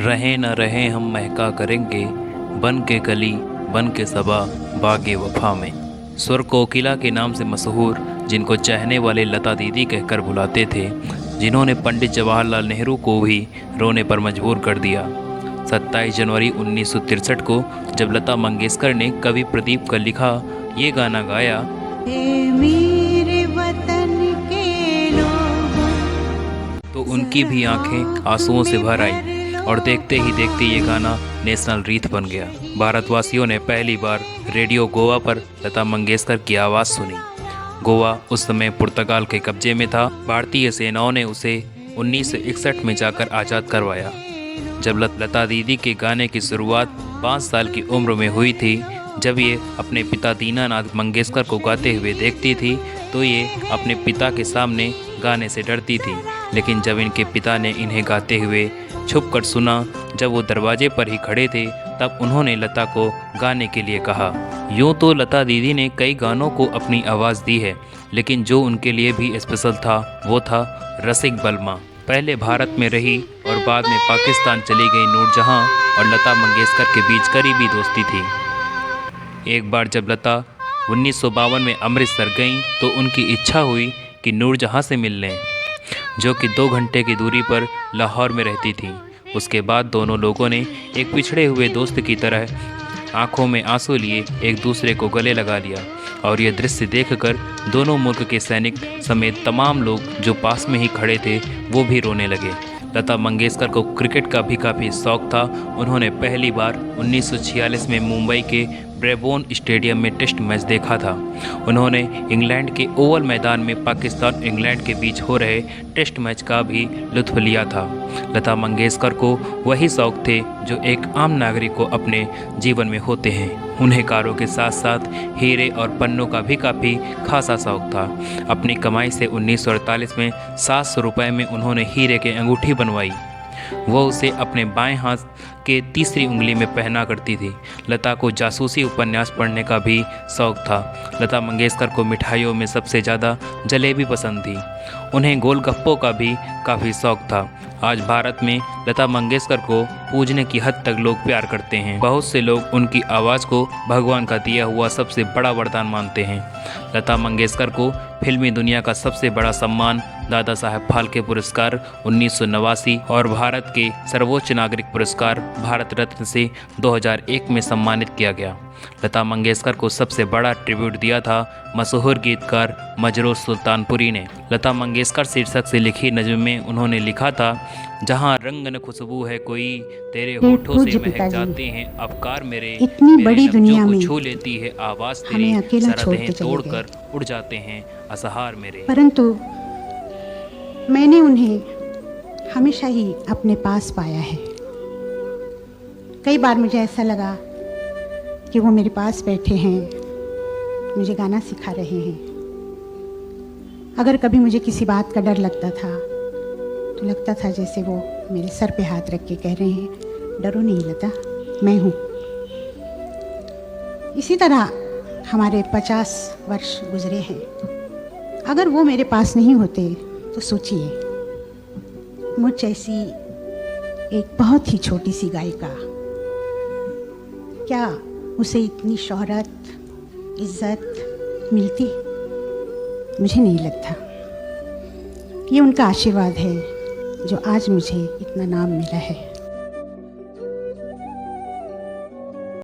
रहें न रहें हम महका करेंगे, बन के कली बन के सबा बागे वफा में। सुर कोकिला के नाम से मशहूर, जिनको चाहने वाले लता दीदी कहकर बुलाते थे, जिन्होंने पंडित जवाहरलाल नेहरू को भी रोने पर मजबूर कर दिया। 27 जनवरी 1963 को जब लता मंगेशकर ने कवि प्रदीप का लिखा ये गाना गाया, मेरे वतन के लोगों, तो उनकी भी आंखें आंसुओं से भर आई और देखते ही देखते ये गाना नेशनल रीत बन गया। भारतवासियों ने पहली बार रेडियो गोवा पर लता मंगेशकर की आवाज़ सुनी। गोवा उस समय पुर्तगाल के कब्जे में था। भारतीय सेनाओं ने उसे 1961 में जाकर आज़ाद करवाया। जब लता दीदी के गाने की शुरुआत 5 साल की उम्र में हुई थी, जब ये अपने पिता दीनानाथ मंगेशकर को गाते हुए देखती थी तो ये अपने पिता के सामने गाने से डरती थी। लेकिन जब इनके पिता ने इन्हें गाते हुए छुप कर सुना, जब वो दरवाजे पर ही खड़े थे, तब उन्होंने लता को गाने के लिए कहा। यूँ तो लता दीदी ने कई गानों को अपनी आवाज़ दी है, लेकिन जो उनके लिए भी स्पेशल था वो था रसिक बलमा। पहले भारत में रही और बाद में पाकिस्तान चली गई नूरजहां और लता मंगेशकर के बीच करीबी दोस्ती थी। एक बार जब लता 1952 में अमृतसर गईं तो उनकी इच्छा हुई कि नूरजहां से मिल लें, जो कि 2 घंटे की दूरी पर लाहौर में रहती थी। उसके बाद दोनों लोगों ने एक पिछड़े हुए दोस्त की तरह आंखों में आंसू लिए एक दूसरे को गले लगा लिया और ये दृश्य देखकर दोनों मुल्क के सैनिक समेत तमाम लोग जो पास में ही खड़े थे वो भी रोने लगे। लता मंगेशकर को क्रिकेट का भी काफ़ी शौक था। उन्होंने पहली बार 1946 में मुंबई के ब्रेबोर्न स्टेडियम में टेस्ट मैच देखा था। उन्होंने इंग्लैंड के ओवल मैदान में पाकिस्तान इंग्लैंड के बीच हो रहे टेस्ट मैच का भी लुत्फ़ लिया था। लता मंगेशकर को वही शौक थे जो एक आम नागरिक को अपने जीवन में होते हैं। उन्हें कारों के साथ साथ हीरे और पन्नों का भी काफ़ी खासा शौक था। अपनी कमाई से 1948 में 700 रुपये में उन्होंने हीरे की अंगूठी बनवाई। वो उसे अपने बाएं हाथ के तीसरी उंगली में पहना करती थी। लता को जासूसी उपन्यास पढ़ने का भी शौक था। लता मंगेशकर को मिठाइयों में सबसे ज़्यादा जलेबी पसंद थी। उन्हें गोलगप्पों का भी काफ़ी शौक था। आज भारत में लता मंगेशकर को पूजने की हद तक लोग प्यार करते हैं। बहुत से लोग उनकी आवाज़ को भगवान का दिया हुआ सबसे बड़ा वरदान मानते हैं। लता मंगेशकर को फिल्मी दुनिया का सबसे बड़ा सम्मान दादा साहब फाल्के पुरस्कार 1989 और भारत के सर्वोच्च नागरिक पुरस्कार भारत रत्न से 2001 में सम्मानित किया गया। लता मंगेशकर को सबसे बड़ा ट्रिब्यूट दिया था मशहूर गीतकार मजरूह सुल्तानपुरी ने। लता मंगेशकर शीर्षक से लिखी नज़्म में उन्होंने लिखा था, जहाँ रंग न खुशबू है कोई, तेरे होठों से महक जाते हैं अफकार मेरे, इतनी बड़ी दुनिया में छू लेती है आवाज़ तेरी, सरहदें तोड़कर उड़ जाते हैं असहार मेरे। परंतु मैंने उन्हें हमेशा ही अपने पास पाया है। कई बार मुझे ऐसा लगा कि वो मेरे पास बैठे हैं, मुझे गाना सिखा रहे हैं। अगर कभी मुझे किसी बात का डर लगता था तो लगता था जैसे वो मेरे सर पे हाथ रख के कह रहे हैं, डरो नहीं लता, मैं हूँ। इसी तरह हमारे 50 वर्ष गुजरे हैं। अगर वो मेरे पास नहीं होते तो सोचिए, मुझ जैसी एक बहुत ही छोटी सी गायिका, क्या उसे इतनी शोहरत, इज्जत मिलती? मुझे नहीं लगता। ये उनका आशीर्वाद है जो आज मुझे इतना नाम मिला है।